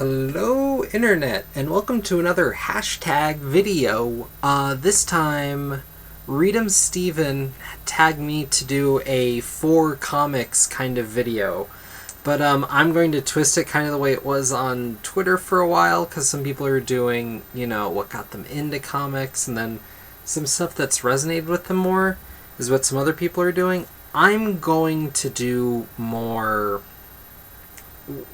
Hello Internet, and welcome to another hashtag video. This time, Readem Steven tagged me to do a 4 comics kind of video. But I'm going to twist it kind of the way it was on Twitter for a while, because some people are doing, what got them into comics, and then some stuff that's resonated with them more is what some other people are doing. I'm going to do more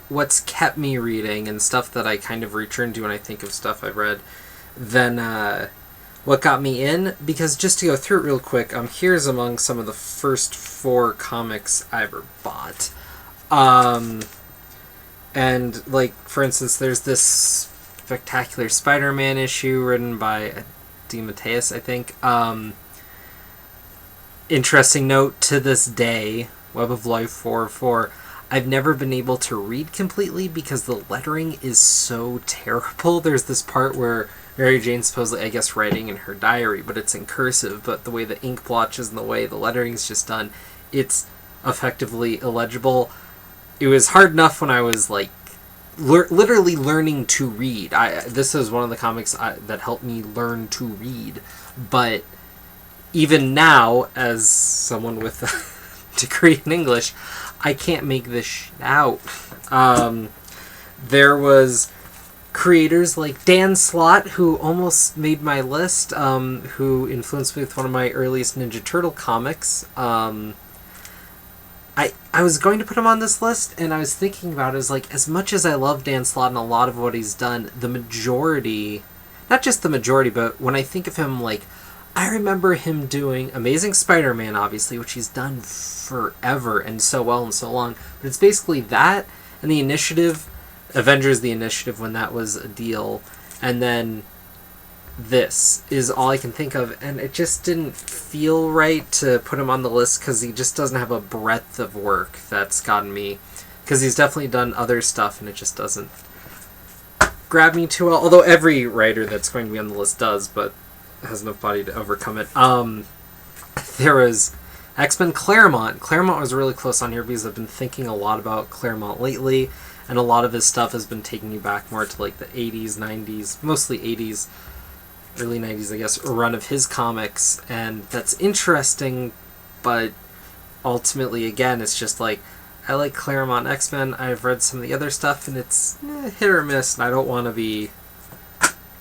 what's kept me reading and stuff that I kind of return to when I think of stuff I've read than what got me in, because just to go through it real quick, here's among some of the first 4 comics I ever bought. And like, for instance, there's this spectacular Spider-Man issue written by DeMatteis, I think. Interesting note, to this day, Web of Life 404, I've never been able to read completely because the lettering is so terrible. There's this part where Mary Jane's supposedly, I guess, writing in her diary, but it's in cursive, but the way the ink blotches and the way the lettering's just done, it's effectively illegible. It was hard enough when I was, like, literally learning to read. This is one of the comics that helped me learn to read, but even now, as someone with a degree in English, I can't make this shit out. There was creators like Dan Slott, who almost made my list, who influenced me with one of my earliest Ninja Turtle comics. I was going to put him on this list, and I was thinking about it, as like, as much as I love Dan Slott and a lot of what he's done, the majority, not just the majority, but when I think of him, like, I remember him doing Amazing Spider-Man, obviously, which he's done forever and so well and so long. But it's basically that and the Initiative, Avengers the Initiative, when that was a deal. And then this is all I can think of. And it just didn't feel right to put him on the list because he just doesn't have a breadth of work that's gotten me. Because he's definitely done other stuff and it just doesn't grab me too well. Although every writer that's going to be on the list does, but has enough body to overcome it. There was X-Men Claremont. Claremont was really close on here because I've been thinking a lot about Claremont lately, and a lot of his stuff has been taking me back more to like the 80s, 90s, mostly 80s, early 90s, I guess, run of his comics, and that's interesting, but ultimately, again, it's just like, I like Claremont X-Men, I've read some of the other stuff, and it's hit or miss, and I don't want to be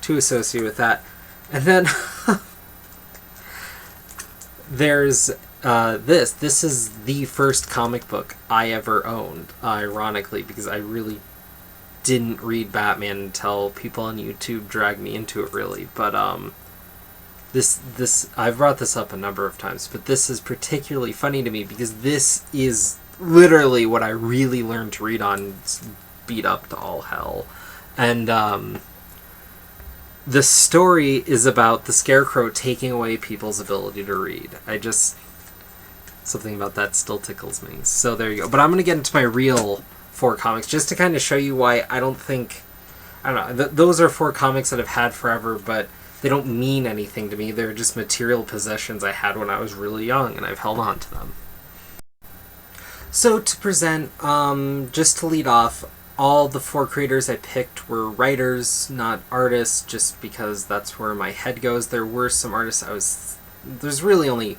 too associated with that. And then there's this. This is the first comic book I ever owned, ironically, because I really didn't read Batman until people on YouTube dragged me into it, really. But this I've brought this up a number of times, but this is particularly funny to me because this is literally what I really learned to read on. It's beat up to all hell. And the story is about the Scarecrow taking away people's ability to read. Something about that still tickles me. So there you go. But I'm going to get into my real 4 comics, just to kind of show you why I don't know, those are 4 comics that I've had forever, but they don't mean anything to me. They're just material possessions I had when I was really young, and I've held on to them. So to present, just to lead off, all the 4 creators I picked were writers, not artists, just because that's where my head goes. There were some artists there's really only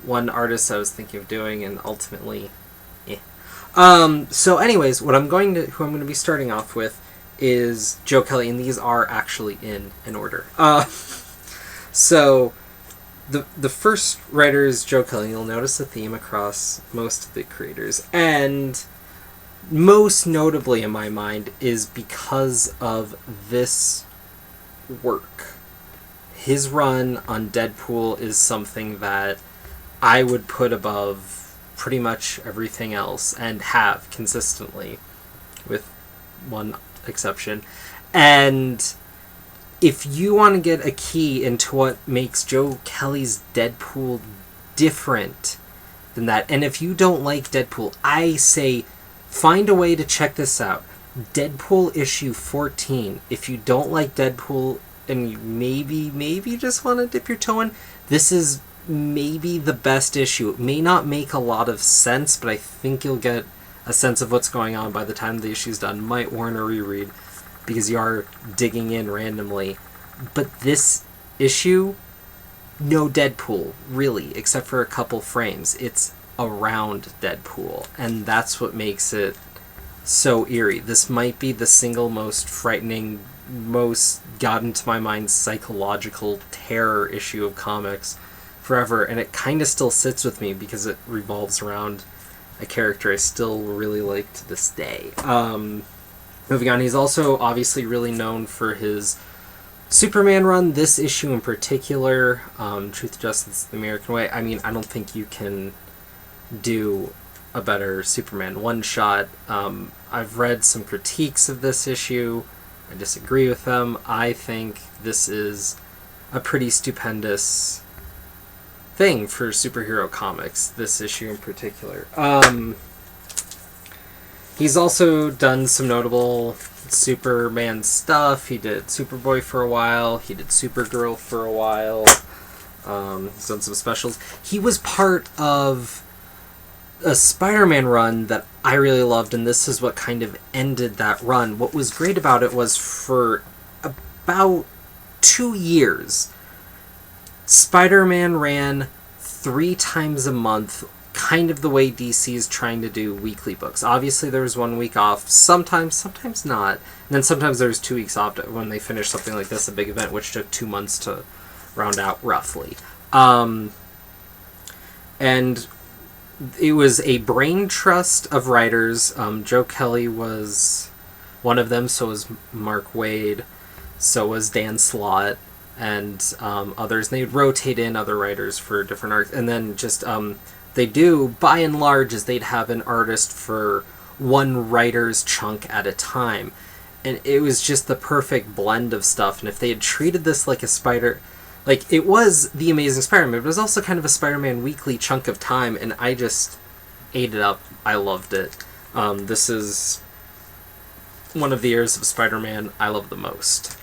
one artist I was thinking of doing, and ultimately, So anyways, who I'm going to be starting off with is Joe Kelly, and these are actually in an order. So the first writer is Joe Kelly. You'll notice a theme across most of the creators, and most notably in my mind is because of this work. His run on Deadpool is something that I would put above pretty much everything else, and have consistently, with one exception. And if you want to get a key into what makes Joe Kelly's Deadpool different than that, and if you don't like Deadpool, I say find a way to check this out. Deadpool issue 14. If you don't like Deadpool and you maybe just want to dip your toe in, this is maybe the best issue. It may not make a lot of sense, but I think you'll get a sense of what's going on by the time the issue's done might warrant a reread, because you are digging in randomly. But this issue, no Deadpool, really, except for a couple frames. It's around Deadpool, and that's what makes it so eerie. This might be the single most frightening, most got into my mind psychological terror issue of comics forever, and it kind of still sits with me because it revolves around a character I still really like to this day. Moving on, he's also obviously really known for his Superman run, this issue in particular, Truth, Justice, the American Way. I mean, I don't think you can do a better Superman one-shot. I've read some critiques of this issue. I disagree with them. I think this is a pretty stupendous thing for superhero comics, this issue in particular. He's also done some notable Superman stuff. He did Superboy for a while. He did Supergirl for a while. He's done some specials. He was part of a Spider-Man run that I really loved, and this is what kind of ended that run. What was great about it was for about 2 years, Spider-Man ran 3 times a month, kind of the way DC is trying to do weekly books. Obviously, there was 1 week off, sometimes not, and then sometimes there was 2 weeks off when they finished something like this, a big event, which took 2 months to round out, roughly. And it was a brain trust of writers. Joe Kelly was one of them, so was Mark Waid, so was Dan Slott, and others. And they would rotate in other writers for different arcs, and then just they do, by and large, is they'd have an artist for one writer's chunk at a time. And it was just the perfect blend of stuff. And if they had treated this like a like, it was The Amazing Spider-Man, but it was also kind of a Spider-Man weekly chunk of time, and I just ate it up. I loved it. This is one of the eras of Spider-Man I love the most.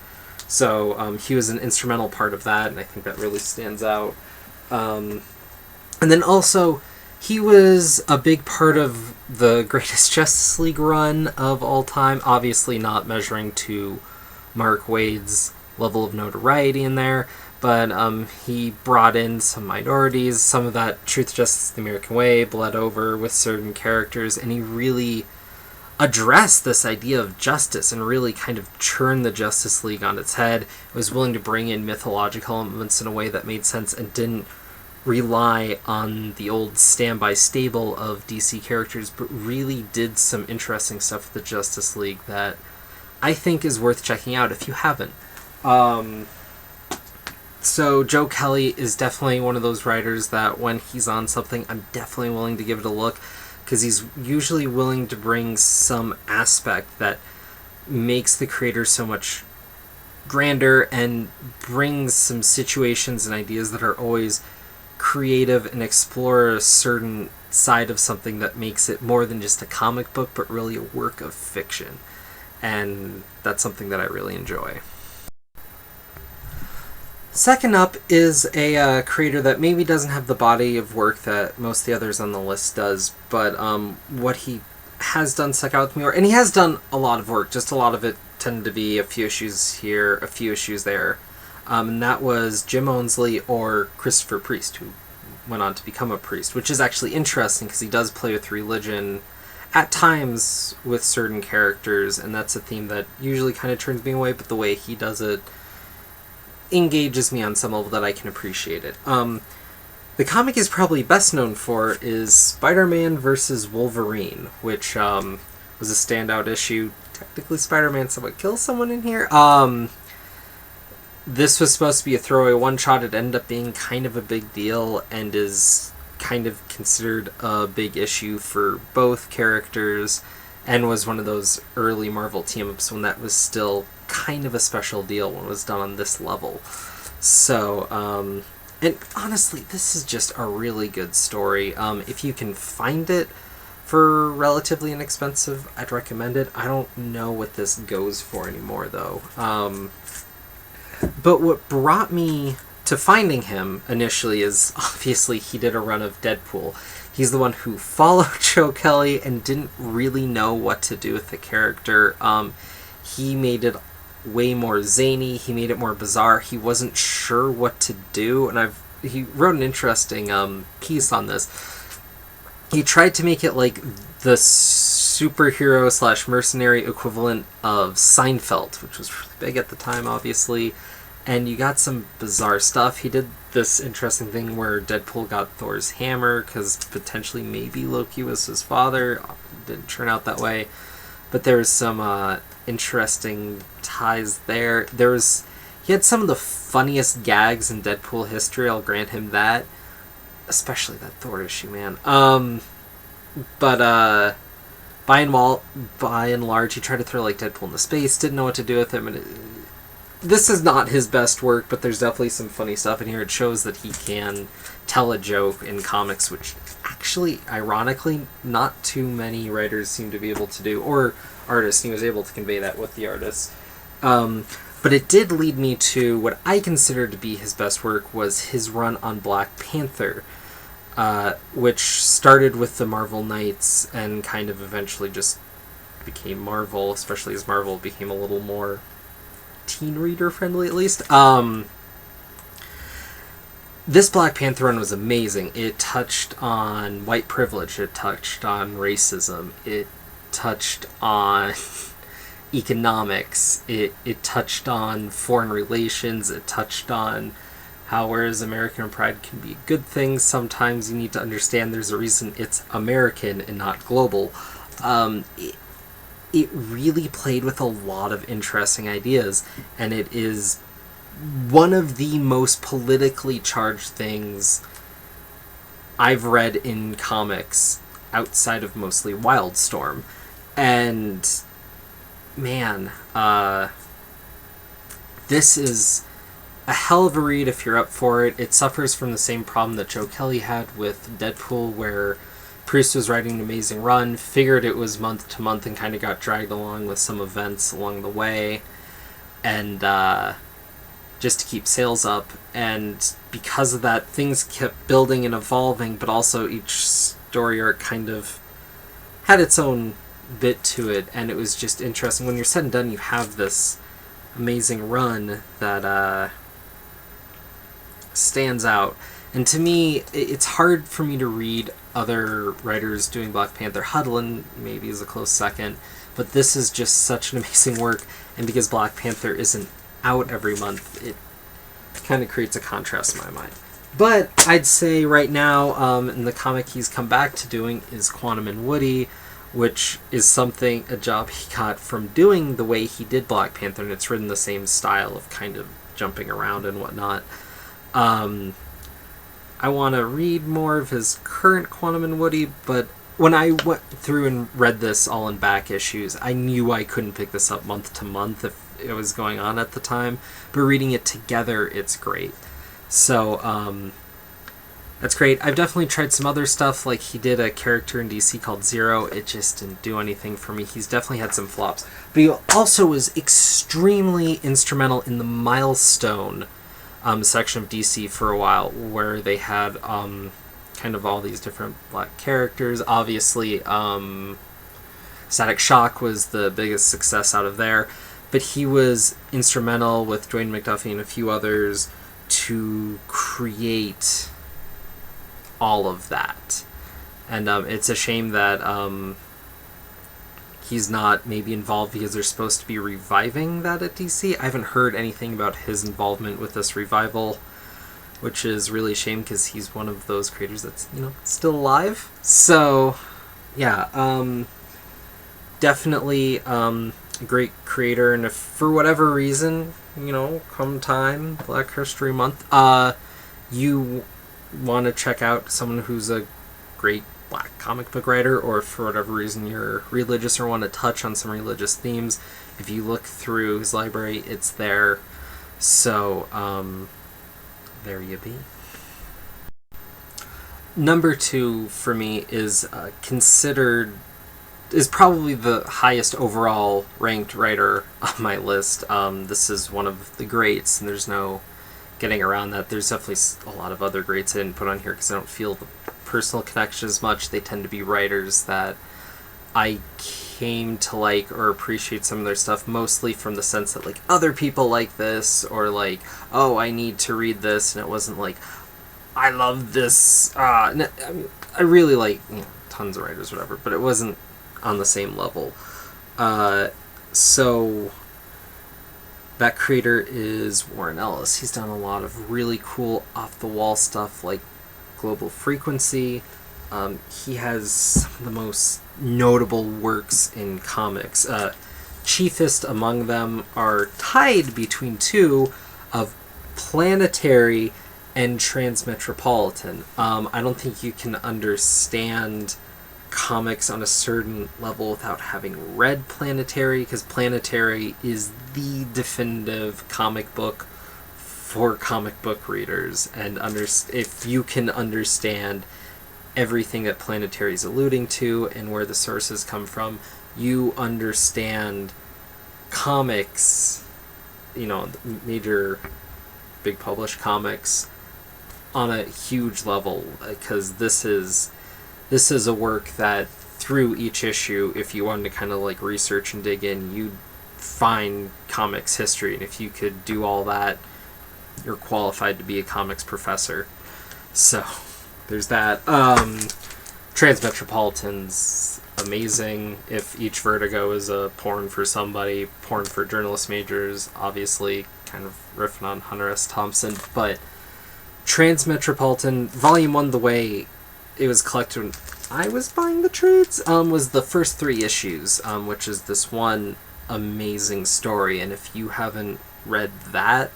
So he was an instrumental part of that, and I think that really stands out. And then also, he was a big part of the greatest Justice League run of all time, obviously not measuring to Mark Waid's level of notoriety in there, but he brought in some minorities. Some of that Truth, Justice, the American Way bled over with certain characters, and he really addressed this idea of justice and really kind of turned the Justice League on its head. He was willing to bring in mythological elements in a way that made sense and didn't rely on the old standby stable of DC characters, but really did some interesting stuff with the Justice League that I think is worth checking out if you haven't. So Joe Kelly is definitely one of those writers that when he's on something, I'm definitely willing to give it a look, because he's usually willing to bring some aspect that makes the creator so much grander and brings some situations and ideas that are always creative and explore a certain side of something that makes it more than just a comic book, but really a work of fiction. And that's something that I really enjoy. Second up is a creator that maybe doesn't have the body of work that most of the others on the list does, but what he has done stuck out with me, and he has done a lot of work, just a lot of it tended to be a few issues here, a few issues there. And that was Jim Owsley or Christopher Priest, who went on to become a priest, which is actually interesting because he does play with religion at times with certain characters, and that's a theme that usually kind of turns me away, but the way he does it engages me on some level that I can appreciate it. The comic he's probably best known for is Spider-Man vs. Wolverine, which was a standout issue. Technically, Spider-Man somewhat kills someone in here. This was supposed to be a throwaway one-shot. It ended up being kind of a big deal and is kind of considered a big issue for both characters, and was one of those early Marvel team-ups when that was still kind of a special deal when it was done on this level. So, and honestly, this is just a really good story. If you can find it for relatively inexpensive, I'd recommend it. I don't know what this goes for anymore, though. But what brought me to to finding him initially is obviously he did a run of Deadpool. He's the one who followed Joe Kelly and didn't really know what to do with the character. He made it way more zany. He made it more bizarre. He wasn't sure what to do, and he wrote an interesting piece on this. He tried to make it like the superhero / mercenary equivalent of Seinfeld, which was really big at the time, obviously. And you got some bizarre stuff. He did this interesting thing where Deadpool got Thor's hammer because potentially maybe Loki was his father. It didn't turn out that way. But there was some interesting ties there. He had some of the funniest gags in Deadpool history, I'll grant him that. Especially that Thor issue, man. But by and large, he tried to throw like Deadpool into space, didn't know what to do with him, and this is not his best work, but there's definitely some funny stuff in here. It shows that he can tell a joke in comics, which actually, ironically, not too many writers seem to be able to do, or artists. He was able to convey that with the artists. But it did lead me to what I consider to be his best work was his run on Black Panther, which started with the Marvel Knights and kind of eventually just became Marvel, especially as Marvel became a little more teen reader friendly, at least. This Black Panther run was amazing. It touched on white privilege, it touched on racism, it touched on economics, it touched on foreign relations, it touched on how whereas American pride can be a good thing, sometimes you need to understand there's a reason it's American and not global. It really played with a lot of interesting ideas, and it is one of the most politically charged things I've read in comics outside of mostly Wildstorm. And man, this is a hell of a read if you're up for it. It suffers from the same problem that Joe Kelly had with Deadpool, where Priest was writing an amazing run, figured it was month to month, and kind of got dragged along with some events along the way, and just to keep sales up. And because of that, things kept building and evolving, but also each story arc kind of had its own bit to it, and it was just interesting. When you're said and done, you have this amazing run that stands out. And to me, it's hard for me to read other writers doing Black Panther. Hudlin maybe is a close second, but this is just such an amazing work, and because Black Panther isn't out every month, it kind of creates a contrast in my mind. But I'd say right now, in the comic he's come back to doing is Quantum and Woody, which is a job he got from doing the way he did Black Panther, and it's written the same style of kind of jumping around and whatnot. I want to read more of his current Quantum and Woody, but when I went through and read this all in back issues, I knew I couldn't pick this up month to month if it was going on at the time, but reading it together, it's great. So, that's great. I've definitely tried some other stuff, like he did a character in DC called Zero. It just didn't do anything for me. He's definitely had some flops. But he also was extremely instrumental in the Milestone section of DC for a while, where they had kind of all these different black characters. Obviously, Static Shock was the biggest success out of there, but he was instrumental with Dwayne McDuffie and a few others to create all of that. And it's a shame that he's not maybe involved because they're supposed to be reviving that at DC. I haven't heard anything about his involvement with this revival, which is really a shame because he's one of those creators that's, still alive. So, yeah, definitely a great creator, and if for whatever reason, come time, Black History Month, you want to check out someone who's a great black comic book writer, or if for whatever reason you're religious or want to touch on some religious themes, if you look through his library, it's there. So, there you be. Number 2 for me is probably the highest overall ranked writer on my list. This is one of the greats, and there's no getting around that. There's definitely a lot of other greats I didn't put on here because I don't feel the personal connection as much. They tend to be writers that I came to like or appreciate some of their stuff mostly from the sense that like other people like this, or like, oh, I need to read this, and it wasn't like I love this. I really like, you know, tons of writers, whatever, but it wasn't on the same level. So that creator is Warren Ellis. He's done a lot of really cool off-the-wall stuff like Global Frequency. He has some of the most notable works in comics. Chiefest among them are tied between two of Planetary and Transmetropolitan. I don't think you can understand comics on a certain level without having read Planetary, because Planetary is the definitive comic book for comic book readers, and if you can understand everything that Planetary is alluding to and where the sources come from, you understand comics, you know, major big published comics on a huge level, because this is a work that through each issue, if you wanted to kind of like research and dig in, you'd find comics history, and if you could do all that, you're qualified to be a comics professor. So there's that. Transmetropolitan's amazing. If each Vertigo is a porn for somebody, porn for journalist majors, obviously kind of riffing on Hunter S. Thompson, but Transmetropolitan Volume 1, the way it was collected when I was buying the trades, was the first 3 issues, which is this one amazing story, and if you haven't read that,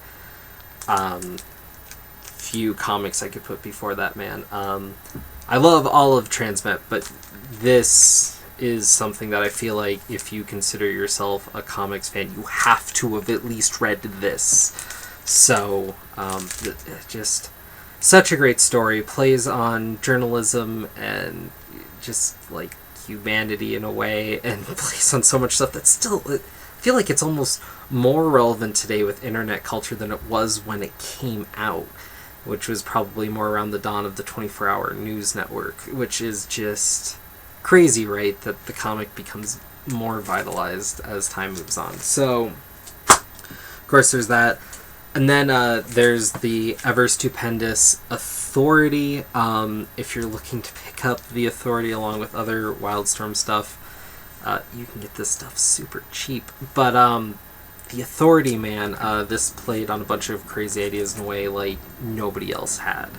few comics I could put before that, man. I love all of Transmet, but this is something that I feel like if you consider yourself a comics fan, you have to have at least read this. So, just such a great story. Plays on journalism and just like humanity in a way, and plays on so much stuff that's still, I feel like it's almost more relevant today with internet culture than it was when it came out, which was probably more around the dawn of the 24-hour news network, which is just crazy, right? That the comic becomes more vitalized as time moves on. So, of course, there's that. And then there's the ever stupendous Authority. If you're looking to pick up the Authority along with other Wildstorm stuff, you can get this stuff super cheap. But the Authority, man, this played on a bunch of crazy ideas in a way like nobody else had.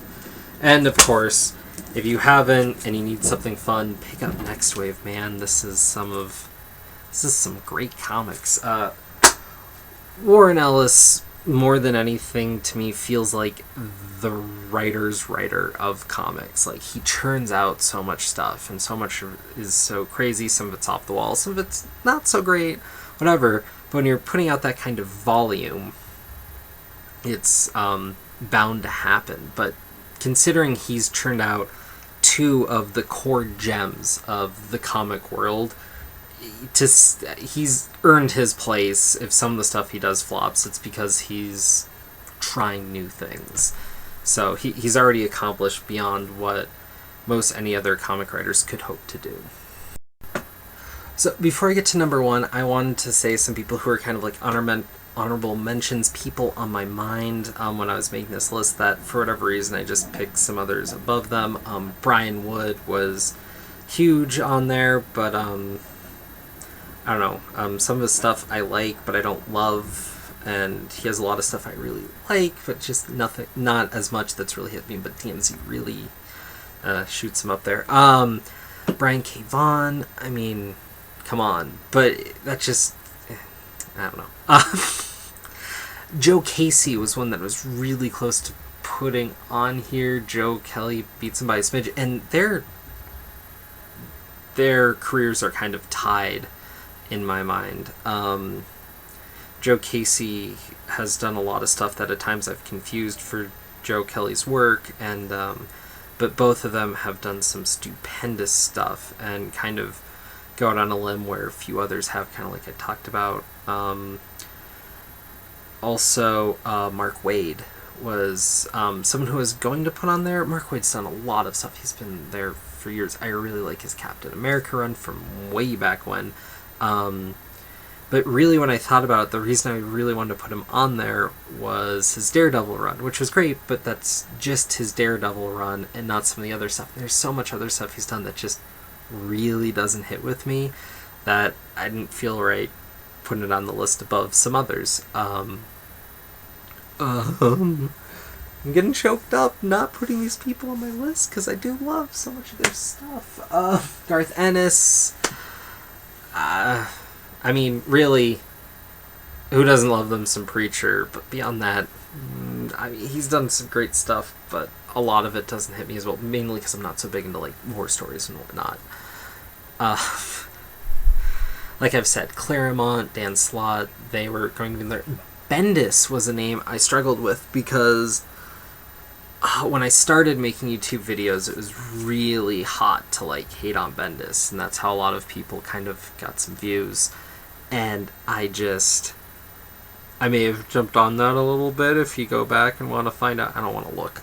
And of course, if you haven't and you need something fun, pick up Next Wave, man. This is some great comics. Warren Ellis, more than anything to me, feels like the writer's writer of comics. Like, he churns out so much stuff, and so much is so crazy. Some of it's off the wall, some of it's not so great, whatever. But when you're putting out that kind of volume, it's bound to happen. But considering he's churned out 2 of the core gems of the comic world, he's earned his place. If some of the stuff he does flops, it's because he's trying new things. So he's already accomplished beyond what most any other comic writers could hope to do. So before I get to number 1, I wanted to say some people who are kind of like honorable mentions, people on my mind when I was making this list that for whatever reason I just picked some others above them. Brian Wood was huge on there, but I don't know. Some of his stuff I like, but I don't love, and he has a lot of stuff I really like, but just not as much that's really hit me. But DMZ really shoots him up there. Brian K. Vaughan, I mean, come on, but that just, I don't know. Joe Casey was one that was really close to putting on here. Joe Kelly beats him by a smidge, and their careers are kind of tied in my mind. Joe Casey has done a lot of stuff that at times I've confused for Joe Kelly's work, and but both of them have done some stupendous stuff and kind of go out on a limb where a few others have, kind of like I talked about. Also, Mark Waid was someone who was going to put on there. Mark Waid's done a lot of stuff. He's been there for years. I really like his Captain America run from way back when. But really, when I thought about it, the reason I really wanted to put him on there was his Daredevil run, which was great, but that's just his Daredevil run and not some of the other stuff. There's so much other stuff he's done that just really doesn't hit with me that I didn't feel right putting it on the list above some others. I'm getting choked up not putting these people on my list because I do love so much of their stuff. Garth Ennis. I mean, really, who doesn't love them some Preacher? But beyond that, I mean, he's done some great stuff, but a lot of it doesn't hit me as well, mainly because I'm not so big into, like, war stories and whatnot. Like I've said, Claremont, Dan Slott, they were going to be there. Bendis was a name I struggled with because when I started making YouTube videos, it was really hot to, like, hate on Bendis, and that's how a lot of people kind of got some views. And I may have jumped on that a little bit if you go back and want to find out. I don't want to look.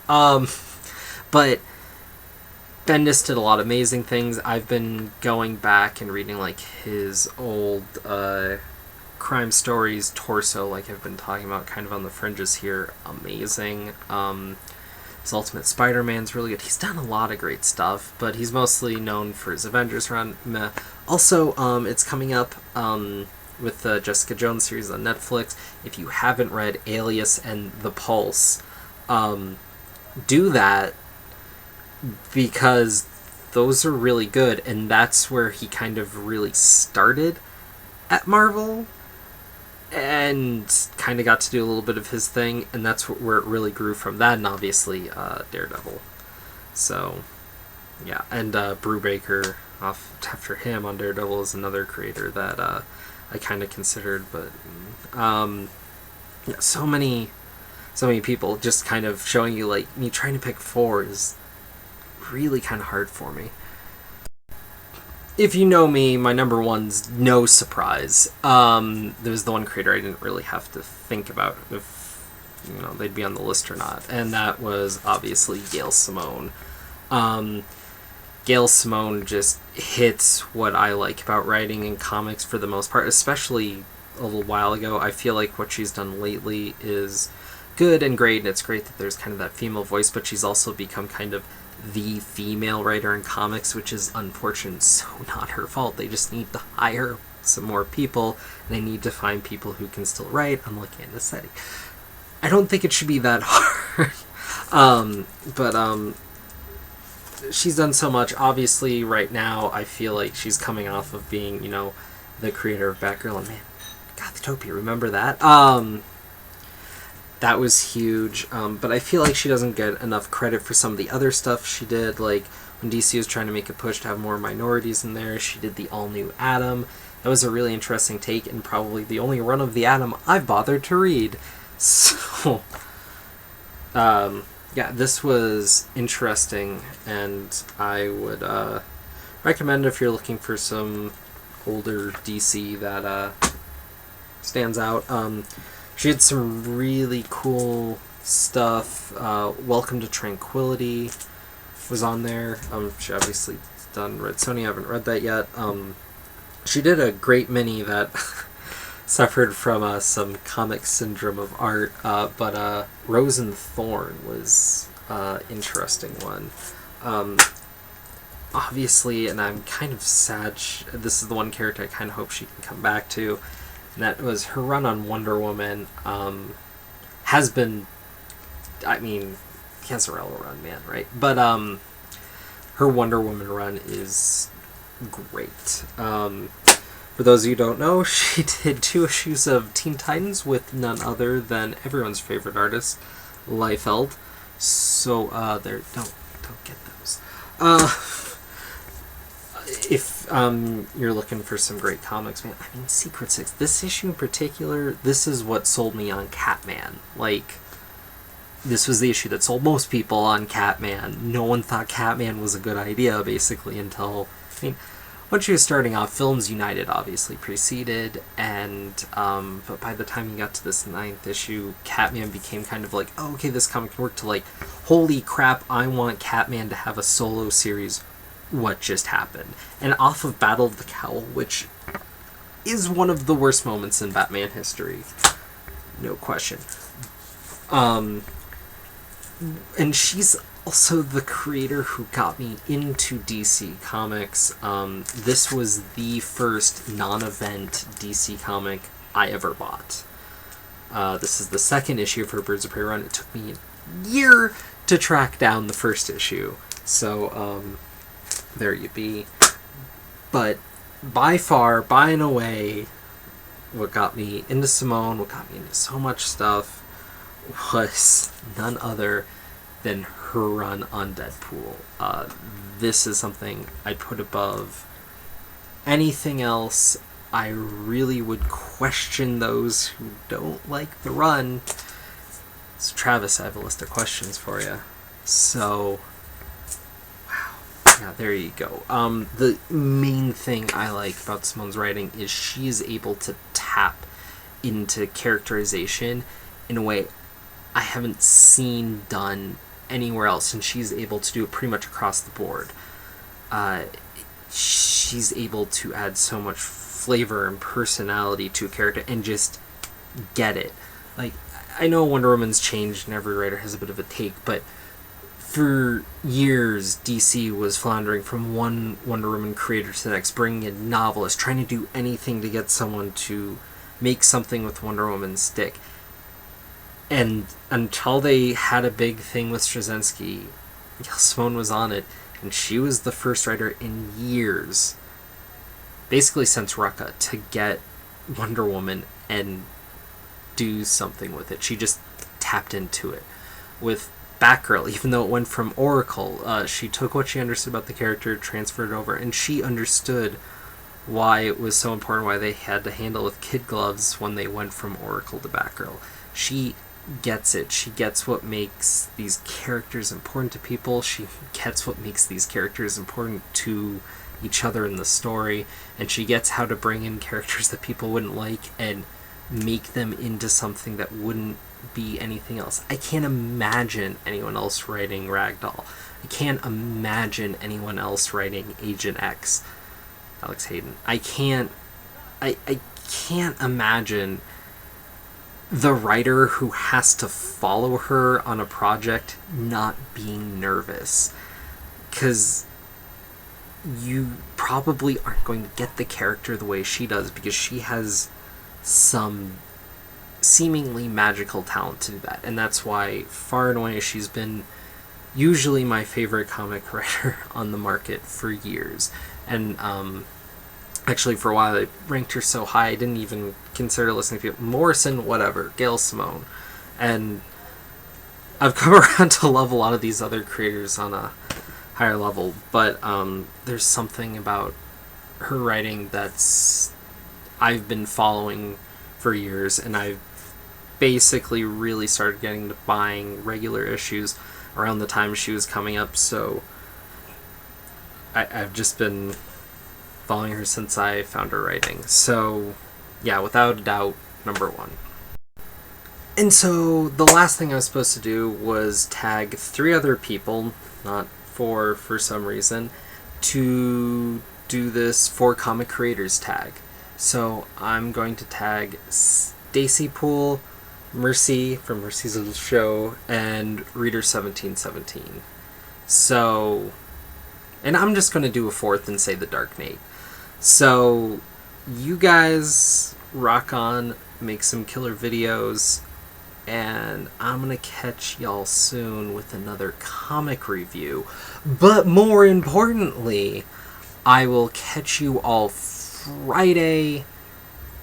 But Bendis did a lot of amazing things. I've been going back and reading, like, his old crime stories, Torso, like I've been talking about, kind of on the fringes here. Amazing. His Ultimate Spider-Man's really good. He's done a lot of great stuff, but he's mostly known for his Avengers run. Meh. Also, it's coming up with the Jessica Jones series on Netflix. If you haven't read Alias and The Pulse, do that, because those are really good, and that's where he kind of really started at Marvel and kind of got to do a little bit of his thing, and that's where it really grew from that, and obviously Daredevil. So, yeah, and Brubaker, after him on Daredevil, is another creator that I kind of considered, but yeah, so many people just kind of showing you, like, me trying to pick 4 is really kind of hard for me. If you know me, my number one's no surprise. There was the one creator I didn't really have to think about if, you know, they'd be on the list or not, and that was obviously Gail Simone. Gail Simone just hits what I like about writing in comics for the most part, especially a little while ago. I feel like what she's done lately is good and great, and it's great that there's kind of that female voice, but she's also become kind of the female writer in comics, which is unfortunate. So not her fault. They just need to hire some more people, and they need to find people who can still write, unlike Anna. I don't think it should be that hard. But she's done so much. Obviously, right now, I feel like she's coming off of being, you know, the creator of Batgirl, and man, Gothtopia, remember that? That was huge, but I feel like she doesn't get enough credit for some of the other stuff she did, like when DC was trying to make a push to have more minorities in there. She did the all-new Atom. That was a really interesting take, and probably the only run of the Atom I've bothered to read. So, yeah, this was interesting, and I would recommend if you're looking for some older DC that stands out. She had some really cool stuff. Welcome to Tranquility was on there. She obviously done Red Sonja. I haven't read that yet. She did a great mini that suffered from some comic syndrome of art, but Rose and Thorn was an interesting one. Obviously, and I'm kind of sad, this is the one character I kind of hope she can come back to, and that was her run on Wonder Woman. Has been, I mean, Cancerella run, man, right? But her Wonder Woman run is great. For those of you who don't know, she did 2 issues of Teen Titans with none other than everyone's favorite artist, Liefeld. So don't get those. If you're looking for some great comics, man, I mean, Secret Six, this issue in particular, this is what sold me on Catman. Like, this was the issue that sold most people on Catman. No one thought Catman was a good idea, basically, until, I mean, when she was starting off, Films United obviously preceded, and but by the time you got to this 9th issue, Catman became kind of like, oh, okay, this comic can work, to like, holy crap, I want Catman to have a solo series. What just happened? And off of Battle of the Cowl, which is one of the worst moments in Batman history, no question. And she's also the creator who got me into DC Comics. This was the first non-event DC comic I ever bought. This is the 2nd issue of her Birds of Prey run. It took me a year to track down the first issue. So, there you be. But by far, by and away, what got me into Simone, what got me into so much stuff, was none other than her run on Deadpool. This is something I'd put above anything else. I really would question those who don't like the run. So Travis, I have a list of questions for you. So, wow. Yeah, there you go. The main thing I like about Simone's writing is she is able to tap into characterization in a way I haven't seen done anywhere else, and she's able to do it pretty much across the board. She's able to add so much flavor and personality to a character and just get it. Like, I know Wonder Woman's changed and every writer has a bit of a take, but for years DC was floundering from one Wonder Woman creator to the next, bringing in novelists, trying to do anything to get someone to make something with Wonder Woman stick. And until they had a big thing with Straczynski, Simone was on it, and she was the first writer in years, basically since Rucka, to get Wonder Woman and do something with it. She just tapped into it. With Batgirl, even though it went from Oracle, she took what she understood about the character, transferred it over, and she understood why it was so important, why they had to handle with kid gloves when they went from Oracle to Batgirl. She gets it. She gets what makes these characters important to people. She gets what makes these characters important to each other in the story, and she gets how to bring in characters that people wouldn't like and make them into something that wouldn't be anything else. I can't imagine anyone else writing Ragdoll. I can't imagine anyone else writing Agent X, Alex Hayden. I can't imagine the writer who has to follow her on a project not being nervous, because you probably aren't going to get the character the way she does, because she has some seemingly magical talent to do that, and that's why far and away she's been usually my favorite comic writer on the market for years. And actually, for a while, I ranked her so high, I didn't even consider listening to people. Morrison, whatever. Gail Simone. And I've come around to love a lot of these other creators on a higher level, but there's something about her writing that's I've been following for years, and I've basically really started getting to buying regular issues around the time she was coming up, so I've just been following her since I found her writing. So, yeah, without a doubt, number one. And so, the last thing I was supposed to do was tag 3 other people, not 4 for some reason, to do this For Comic Creators tag. So, I'm going to tag Stacypool, Mercy from Mercy's Little Show, and Reader 1717. So, and I'm just going to do a 4th and say TheDarkNate. So, you guys rock on, make some killer videos, and I'm going to catch y'all soon with another comic review. But more importantly, I will catch you all Friday,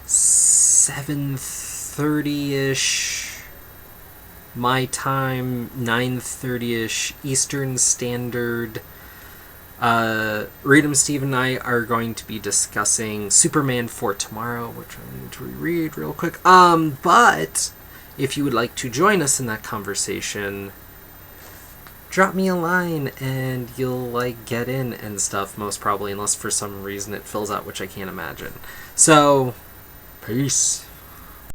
7:30-ish my time, 9:30-ish Eastern Standard. Readem Steven and I are going to be discussing Superman for Tomorrow, which I'm going to reread real quick. But if you would like to join us in that conversation, drop me a line and you'll like get in and stuff, most probably, unless for some reason it fills out, which I can't imagine. So, peace.